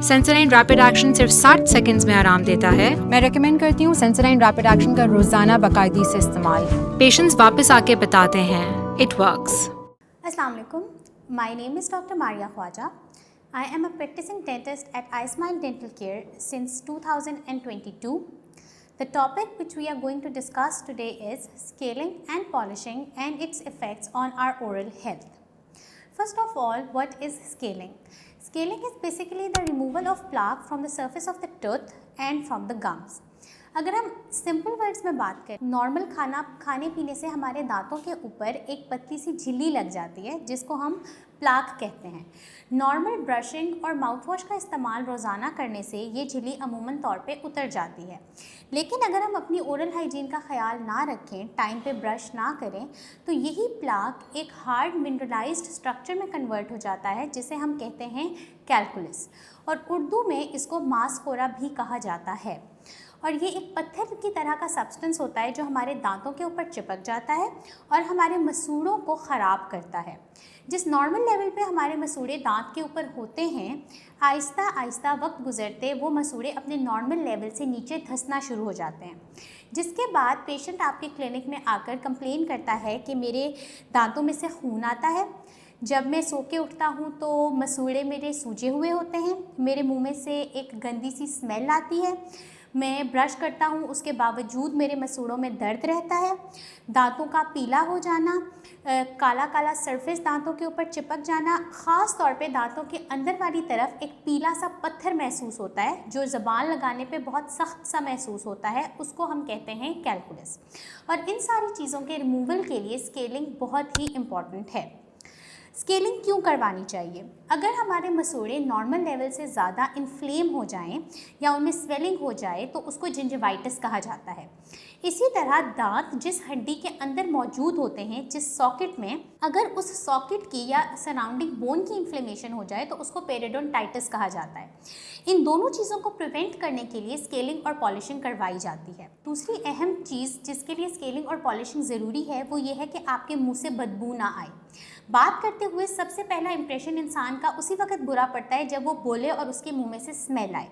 Sensodyne rapid action सिर्फ 60 seconds में आराम देता है। मैं रेकमेंड करती हूँ सेंसोडाइन रैपिड एक्शन का रोजाना बाकायदगी से इस्तेमाल। पेशेंट्स वापस आके बताते हैं इट वर्क्स। अस्सलाम वालेकुम, my name is doctor Maria Khawaja. I am a practicing dentist at iSmile Dental Care since 2022. The topic which we are going to discuss today is scaling and polishing and its effects on our oral health. First of all, what is scaling? Scaling is basically the removal of plaque from the surface of the tooth and from the gums. अगर हम simple words में बात करें, normal खाने पीने से हमारे दांतों के ऊपर एक पतली सी झिल्ली लग जाती है जिसको हम प्लाक कहते हैं। नॉर्मल ब्रशिंग और माउथ वॉश का इस्तेमाल रोज़ाना करने से ये झिल्ली अमूमन तौर पे उतर जाती है। लेकिन अगर हम अपनी ओरल हाइजीन का ख्याल ना रखें, टाइम पे ब्रश ना करें, तो यही प्लाक एक हार्ड मिनरलाइज्ड स्ट्रक्चर में कन्वर्ट हो जाता है जिसे हम कहते हैं कैलकुलस, और उर्दू में इसको मास्कोरा भी कहा जाता है। और ये एक पत्थर की तरह का सब्सटेंस होता है जो हमारे दांतों के ऊपर चिपक जाता है और हमारे मसूड़ों को ख़राब करता है। जिस नॉर्मल लेवल पे हमारे मसूड़े दांत के ऊपर होते हैं, आहिस्ता आहिस्ता वक्त गुजरते वो मसूड़े अपने नॉर्मल लेवल से नीचे धंसना शुरू हो जाते हैं, जिसके बाद पेशेंट आपके क्लिनिक में आकर कंप्लेन करता है कि मेरे दांतों में से खून आता है, जब मैं सो के उठता हूँ तो मसूड़े मेरे सूजे हुए होते हैं, मेरे मुँह में से एक गंदी सी स्मेल आती है, मैं ब्रश करता हूँ उसके बावजूद मेरे मसूड़ों में दर्द रहता है, दांतों का पीला हो जाना, काला काला सरफेस दांतों के ऊपर चिपक जाना, ख़ास तौर पे दांतों के अंदर वाली तरफ एक पीला सा पत्थर महसूस होता है जो ज़बान लगाने पे बहुत सख्त सा महसूस होता है, उसको हम कहते हैं कैलकुलस। और इन सारी चीज़ों के रिमूवल के लिए स्केलिंग बहुत ही इम्पॉर्टेंट है। स्केलिंग क्यों करवानी चाहिए? अगर हमारे मसूड़े नॉर्मल लेवल से ज़्यादा इन्फ्लेम हो जाएं या उनमें स्वेलिंग हो जाए तो उसको जिंजिवाइटिस कहा जाता है। इसी तरह दांत जिस हड्डी के अंदर मौजूद होते हैं, जिस सॉकेट में, अगर उस सॉकेट की या सराउंडिंग बोन की इन्फ्लेमेशन हो जाए तो उसको पेरिडोंटाइटिस कहा जाता है। इन दोनों चीज़ों को प्रिवेंट करने के लिए स्केलिंग और पॉलिशिंग करवाई जाती है। दूसरी अहम चीज़ जिसके लिए स्केलिंग और पॉलिशिंग ज़रूरी है वो ये है कि आपके मुँह से बदबू ना आए। बात करते हुए सबसे पहला इंप्रेशन इंसान का उसी वक्त बुरा पड़ता है जब वो बोले और उसके मुंह में से स्मेल आए।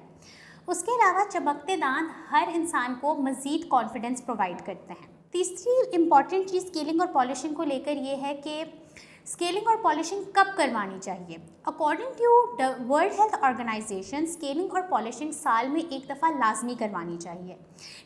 उसके अलावा चमकते दांत हर इंसान को मज़ीद कॉन्फिडेंस प्रोवाइड करते हैं। तीसरी इम्पॉर्टेंट चीज़ स्केलिंग और पॉलिशिंग को लेकर ये है कि स्केलिंग और पॉलिशिंग कब करवानी चाहिए। According to the World Health Organization scaling और पॉलिशिंग साल में एक दफ़ा लाजमी करवानी चाहिए,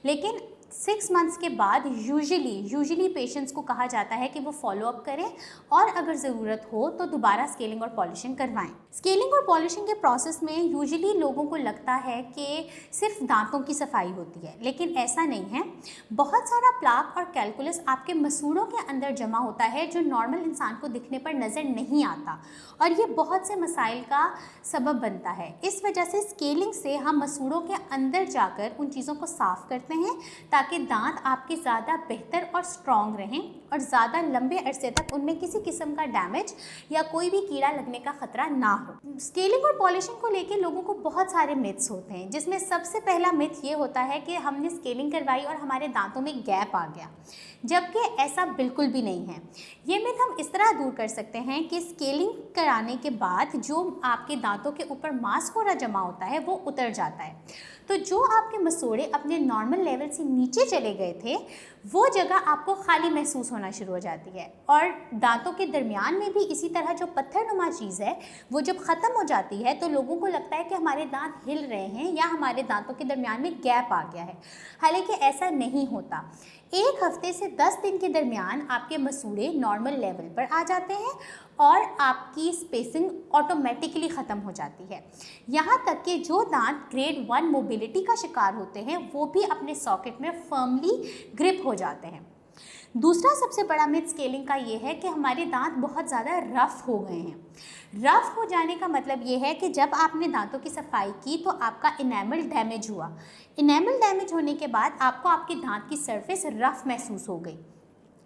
लेकिन 6 मंथ्स के बाद यूजुअली पेशेंट्स को कहा जाता है कि वो फॉलो अप करें और अगर ज़रूरत हो तो दोबारा स्केलिंग और पॉलिशिंग करवाएं। स्केलिंग और पॉलिशिंग के प्रोसेस में यूजुअली लोगों को लगता है कि सिर्फ दांतों की सफाई होती है, लेकिन ऐसा नहीं है। बहुत सारा प्लाक और कैलकुलस आपके मसूड़ों के अंदर जमा होता है जो नॉर्मल इंसान को दिखने पर नज़र नहीं आता, और ये बहुत से मसाइल का सबब बनता है। इस वजह से स्केलिंग से हम मसूड़ों के अंदर जाकर उन चीज़ों को साफ़ करते हैं ताकि दांत आपके ज़्यादा बेहतर और स्ट्रॉन्ग रहें और ज़्यादा लंबे अरसे तक उनमें किसी किस्म का डैमेज या कोई भी कीड़ा लगने का ख़तरा ना हो। स्केलिंग और पॉलिशिंग को लेके लोगों को बहुत सारे मिथ्स होते हैं, जिसमें सबसे पहला मिथ ये होता है कि हमने स्केलिंग करवाई और हमारे दांतों में गैप आ गया, जबकि ऐसा बिल्कुल भी नहीं है। ये मिथ हम इस तरह दूर कर सकते हैं कि स्केलिंग कराने के बाद जो आपके दांतों के ऊपर मास्कोरा जमा होता है वो उतर जाता है, तो जो आपके मसूड़े अपने नॉर्मल लेवल से नीचे चले गए थे वो जगह आपको खाली महसूस होना शुरू हो जाती है, और दांतों के दरमियान में भी इसी तरह जो पत्थरनुमा चीज़ है वो जब ख़त्म हो जाती है तो लोगों को लगता है कि हमारे दांत हिल रहे हैं या हमारे दांतों के दरमियान में गैप आ गया है, हालांकि ऐसा नहीं होता। 1 हफ्ते से 10 दिन के दरमियान आपके मसूड़े नॉर्मल लेवल पर आ जाते हैं और आपकी स्पेसिंग ऑटोमेटिकली ख़त्म हो जाती है। यहाँ तक कि जो दांत ग्रेड 1 मोबिलिटी का शिकार होते हैं वो भी अपने सॉकेट में फर्मली ग्रिप हो जाते हैं। दूसरा सबसे बड़ा मिथ स्केलिंग का ये है कि हमारे दांत बहुत ज़्यादा रफ़ हो गए हैं। रफ़ हो जाने का मतलब ये है कि जब आपने दांतों की सफाई की तो आपका इनेमल डैमेज हुआ। इनेमल डैमेज होने के बाद आपको आपके दांत की सरफेस रफ़ महसूस हो गई,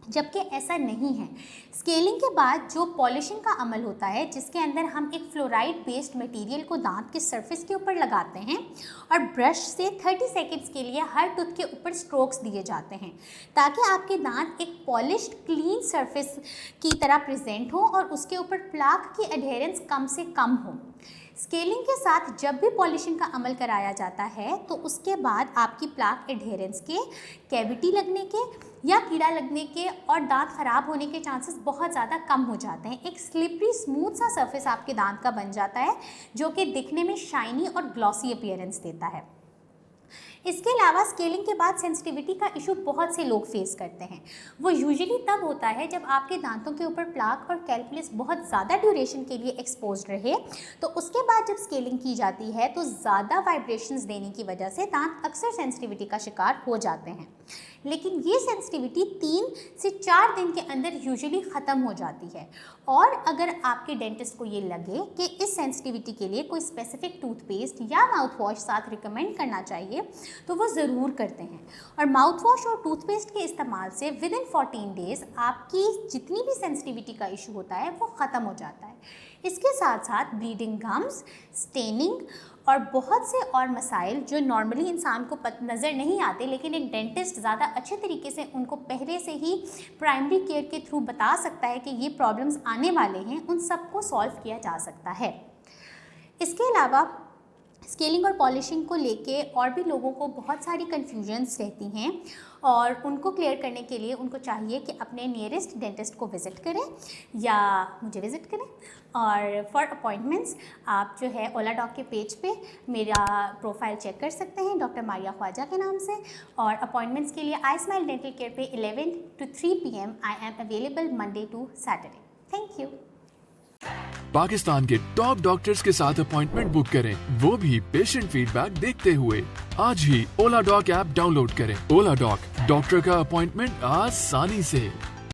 जबकि ऐसा नहीं है। स्केलिंग के बाद जो पॉलिशिंग का अमल होता है, जिसके अंदर हम एक फ्लोराइड बेस्ड मटेरियल को दांत के सरफेस के ऊपर लगाते हैं और ब्रश से 30 सेकंड्स के लिए हर टूथ के ऊपर स्ट्रोक्स दिए जाते हैं ताकि आपके दांत एक पॉलिश्ड क्लीन सरफेस की तरह प्रेजेंट हो और उसके ऊपर प्लाक की एडहेरेंस कम से कम हो। स्केलिंग के साथ जब भी पॉलिशिंग का अमल कराया जाता है तो उसके बाद आपकी प्लाक एडहेरेंस के, कैविटी लगने के या कीड़ा लगने के और दांत खराब होने के चांसेस बहुत ज़्यादा कम हो जाते हैं। एक स्लिपरी स्मूथ सा सरफेस आपके दांत का बन जाता है जो कि दिखने में शाइनी और ग्लॉसी अपीयरेंस देता है। इसके अलावा स्केलिंग के बाद सेंसिटिविटी का इशू बहुत से लोग फेस करते हैं। वो यूजुअली तब होता है जब आपके दांतों के ऊपर प्लाक और कैल्कुलस बहुत ज़्यादा ड्यूरेशन के लिए एक्सपोज रहे, तो उसके बाद जब स्केलिंग की जाती है तो ज़्यादा वाइब्रेशंस देने की वजह से दांत अक्सर सेंसिटिविटी का शिकार हो जाते हैं। लेकिन ये सेंसिटिविटी 3 से 4 दिन के अंदर यूजुअली ख़त्म हो जाती है। और अगर आपके डेंटिस्ट को ये लगे कि इस सेंसिटिविटी के लिए कोई स्पेसिफिक टूथपेस्ट या माउथ वॉश साथ रिकमेंड करना चाहिए तो वो ज़रूर करते हैं। और माउथ वॉश और टूथपेस्ट के इस्तेमाल से विद इन 14 डेज़ आपकी जितनी भी सेंसिटिविटी का इशू होता है वो ख़त्म हो जाता है। इसके साथ साथ ब्लीडिंग गम्स, स्टेनिंग और बहुत से और मसाइल जो नॉर्मली इंसान को नज़र नहीं आते, लेकिन एक डेंटिस्ट ज़्यादा अच्छे तरीके से उनको पहले से ही प्राइमरी केयर के थ्रू बता सकता है कि ये प्रॉब्लम्स आने वाले हैं, उन सबको सॉल्व किया जा सकता है। इसके अलावा स्केलिंग और पॉलिशिंग को लेके और भी लोगों को बहुत सारी कन्फ्यूजन्स रहती हैं और उनको क्लियर करने के लिए उनको चाहिए कि अपने नियरेस्ट डेंटिस्ट को विज़िट करें या मुझे विज़िट करें। और फॉर अपॉइंटमेंट्स आप जो है ओला डॉग के पेज पे मेरा प्रोफाइल चेक कर सकते हैं डॉक्टर मारिया ख्वाजा के नाम से। और अपॉइंटमेंट्स के लिए आई स्माइल डेंटल केयर पे 11 to 3 PM I am available Monday to Saturday. Thank you. Pakistan के टॉप डॉक्टर्स के साथ अपॉइंटमेंट बुक करें, वो भी पेशेंट फीडबैक देखते हुए। आज ही ओला डॉग ऐप डाउनलोड करें। ओला डॉग, डॉक्टर का अपॉइंटमेंट आसानी से।